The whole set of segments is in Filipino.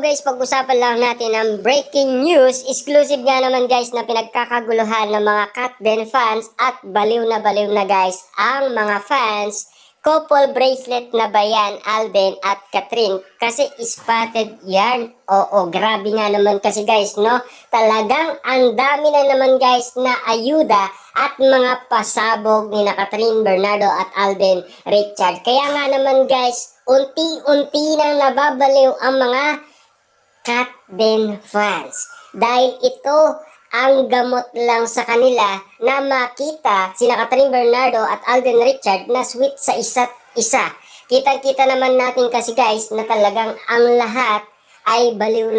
guys, pag-usapan lang natin ang breaking news. Exclusive nga naman guys na pinagkakaguluhan ng mga Katden fans at baliw na guys ang mga fans. Couple bracelet na ba yan, Alden at Catherine? Kasi spotted yan. Oo, grabe nga naman kasi guys, no? Talagang ang dami na naman guys na ayuda at mga pasabog ni na Catherine Bernardo at Alden Richard. Kaya nga naman guys, unti-unti nang nababaliw ang mga Katden fans. Dahil ito ang gamot lang sa kanila na makita sina Catherine Bernardo at Alden Richard na sweet sa isa't isa. Kitang-kita naman natin kasi guys na talagang ang lahat ay baliw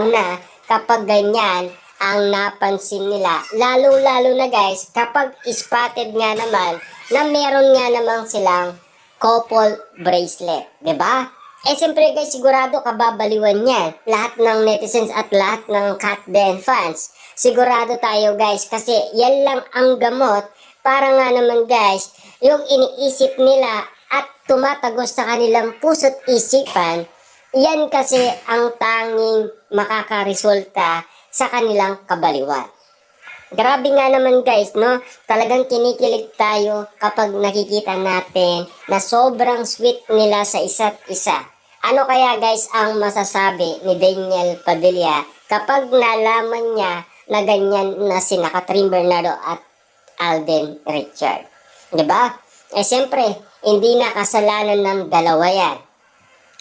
na kapag ganyan ang napansin nila. Lalo-lalo na guys kapag spotted nga naman na meron nga naman silang couple bracelet. 'Di ba? Eh siyempre guys, sigurado kababaliwan yan. Lahat ng netizens at lahat ng Katden fans. Sigurado tayo guys kasi yan lang ang gamot para nga naman guys, yung iniisip nila at tumatagos sa kanilang puso't isipan, yan kasi ang tanging makakaresulta sa kanilang kabaliwan. Grabe nga naman guys, no? Talagang kinikilig tayo kapag nakikita natin na sobrang sweet nila sa isa't isa. Ano kaya guys ang masasabi ni Daniel Padilla kapag nalaman niya na ganyan na sina Catherine Bernardo at Alden Richard? Diba? Eh siyempre, hindi na kasalanan ng dalawa yan.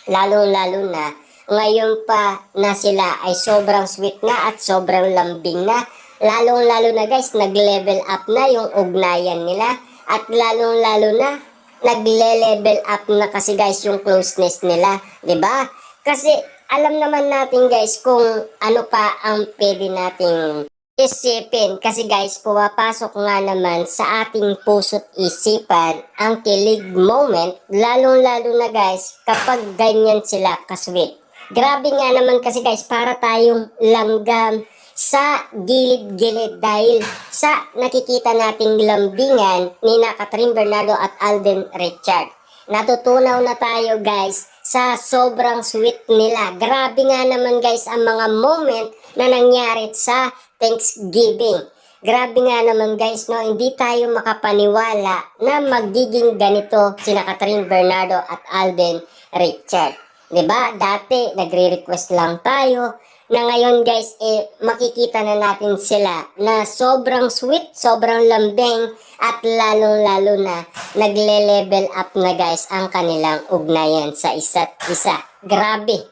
Lalo-lalo na ngayon pa na sila ay sobrang sweet na at sobrang lambing na. Lalong-lalo na guys, nag-level up na yung ugnayan nila. At lalong-lalo na, nagle-level up na kasi guys yung closeness nila. 'Di ba? Kasi alam naman natin guys kung ano pa ang pwede nating isipin. Kasi guys, pumapasok nga naman sa ating puso't isipan ang kilig moment. Lalong-lalo na guys, kapag ganyan sila kasweet. Grabe nga naman kasi guys, para tayong langgam sa gilid-gilid dahil sa nakikita nating lambingan ni na Catherine Bernardo at Alden Richard. Natutunaw na tayo guys sa sobrang sweet nila. Grabe nga naman guys ang mga moment na nangyari sa Thanksgiving. Grabe nga naman guys, no, hindi tayo makapaniwala na magiging ganito sina Catherine Bernardo at Alden Richard. 'Di ba? Dati nagre-request lang tayo na ngayon guys, makikita na natin sila na sobrang sweet, sobrang lambing, at lalong-lalo na nagle-level up na guys ang kanilang ugnayan sa isa't isa. Grabe!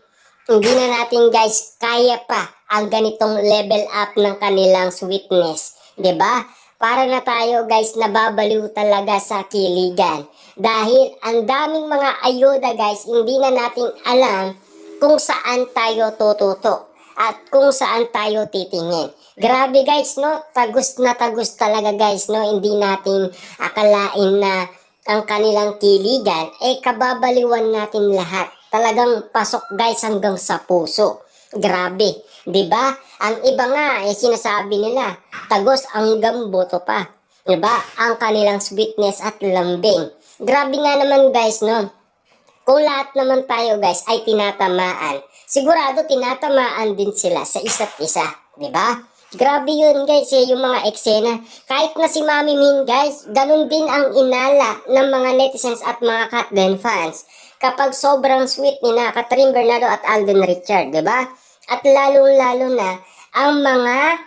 Hindi na natin guys kaya pa ang ganitong level up ng kanilang sweetness. 'Di ba? Para na tayo guys nababaliw talaga sa kiligan. Dahil ang daming mga ayuda guys, hindi na natin alam kung saan tayo tututo at kung saan tayo titingin. Grabe guys, no? Tagus na tagus talaga guys, no? Hindi natin akalain na ang kanilang kiligan, kababaliwan natin lahat. Talagang pasok guys hanggang sa puso. Grabe, 'di ba? Ang iba nga sinasabi nila, tagos hanggang boto pa. 'Di ba? Ang kanilang sweetness at lambing. Grabe nga naman guys, no? Kung lahat naman tayo guys ay tinatamaan, sigurado tinatamaan din sila sa isa't isa, 'di ba? Grabe 'yun guys, yung mga eksena. Kahit na si Mami Min guys, ganun din ang inala ng mga netizens at mga Katden fans kapag sobrang sweet ni na Catherine Bernardo at Alden Richard, 'di ba? At lalong-lalo na ang mga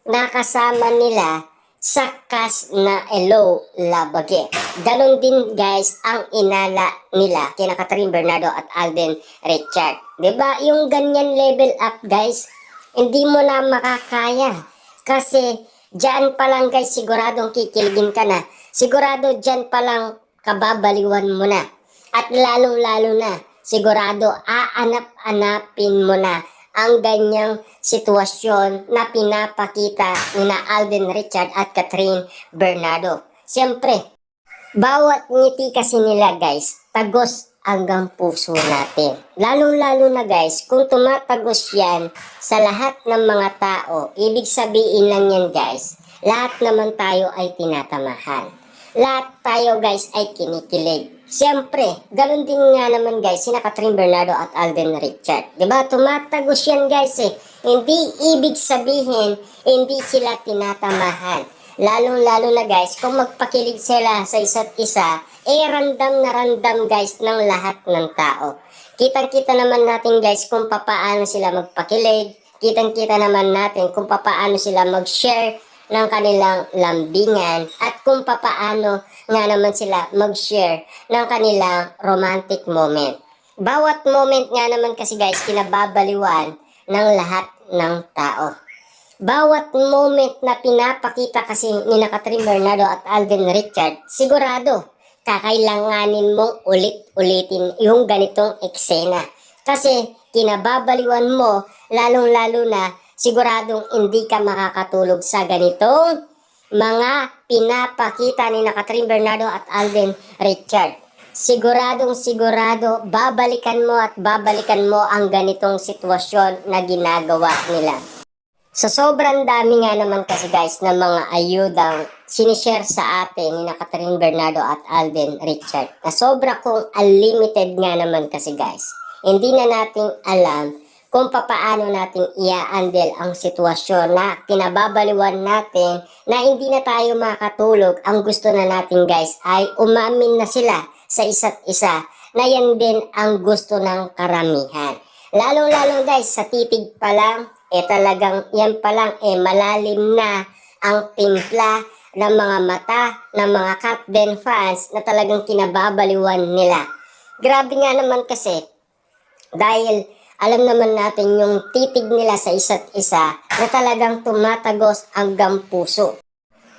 nakasama nila sa cast na Hello Labage. Ganon din guys ang inala nila kina Catherine Bernardo at Alden Richard. 'Di ba? Yung ganyan level up guys, hindi mo na makakaya. Kasi diyan pa lang guys siguradong kikiligin ka na. Sigurado diyan pa lang kababaliwan mo na. At lalong-lalo na sigurado aanap-anapin mo na ang ganyang sitwasyon na pinapakita ni na Alden Richard at Catherine Bernardo. Siyempre, bawat ngiti kasi nila guys, tagos hanggang puso natin. Lalong-lalo na guys, kung tumatagos yan sa lahat ng mga tao, ibig sabihin lang yan guys, lahat naman tayo ay tinatamahan. Lahat tayo guys ay kinikilig. Siyempre, ganun din nga naman guys, sina Catherine Bernardo at Alden Richard. Diba? Tumatagos yan guys eh. Hindi ibig sabihin, hindi sila tinatamahan. Lalong-lalo na guys, kung magpakilig sila sa isa't isa, randam na randam guys ng lahat ng tao. Kitang-kita naman natin guys kung papaano sila magpakilig. Kitang-kita naman natin kung papaano sila mag-share ng kanilang lambingan at kung papaano nga naman sila mag-share ng kanilang romantic moment. Bawat moment nga naman kasi guys, kinababaliwan ng lahat ng tao. Bawat moment na pinapakita kasi ni Catherine Bernardo at Alden Richard, sigurado kakailanganin mong ulit-ulitin yung ganitong eksena. Kasi kinababaliwan mo, lalong-lalo na siguradong hindi ka makakatulog sa ganitong mga pinapakita ni Catherine Bernardo at Alden Richard. Siguradong sigurado, babalikan mo at babalikan mo ang ganitong sitwasyon na ginagawa nila. So sobrang dami nga naman kasi guys ng mga ayudang sinishare sa atin ni Catherine Bernardo at Alden Richard. Na sobra kong unlimited nga naman kasi guys. Hindi na natin alam kung papaano natin i-handle ang sitwasyon na kinababaliwan natin na hindi na tayo makatulog. Ang gusto na natin guys ay umamin na sila sa isa't isa na yan din ang gusto ng karamihan. Lalong-lalong guys, sa titig pa lang, talagang yan pa lang malalim na ang timpla ng mga mata ng mga Katben fans na talagang kinababaliwan nila. Grabe nga naman kasi, dahil alam naman natin yung titig nila sa isa't isa na talagang tumatagos hanggang puso.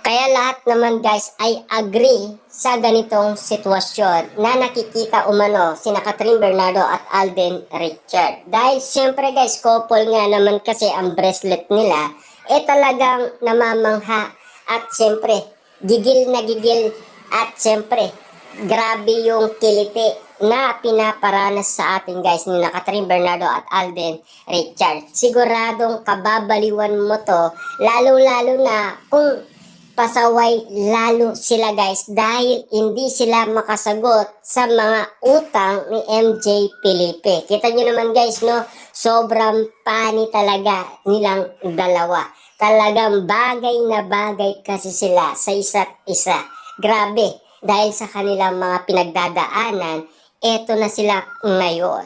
Kaya lahat naman guys ay agree sa ganitong sitwasyon na nakikita umano sina Catherine Bernardo at Alden Richard. Dahil siyempre guys, couple nga naman kasi ang bracelet nila, talagang namamangha at siyempre gigil na gigil at siyempre grabe yung kiliti na pinaparanas sa atin guys ni Catherine Bernardo at Alden Richard. Siguradong kababaliwan mo to, lalo-lalo na kung pasaway lalo sila guys dahil hindi sila makasagot sa mga utang ni MJ Felipe. Kita nyo naman guys, no? Sobrang pani talaga nilang dalawa. Talagang bagay na bagay kasi sila sa isa't isa. Grabe, dahil sa kanilang mga pinagdadaanan, eto na sila ngayon.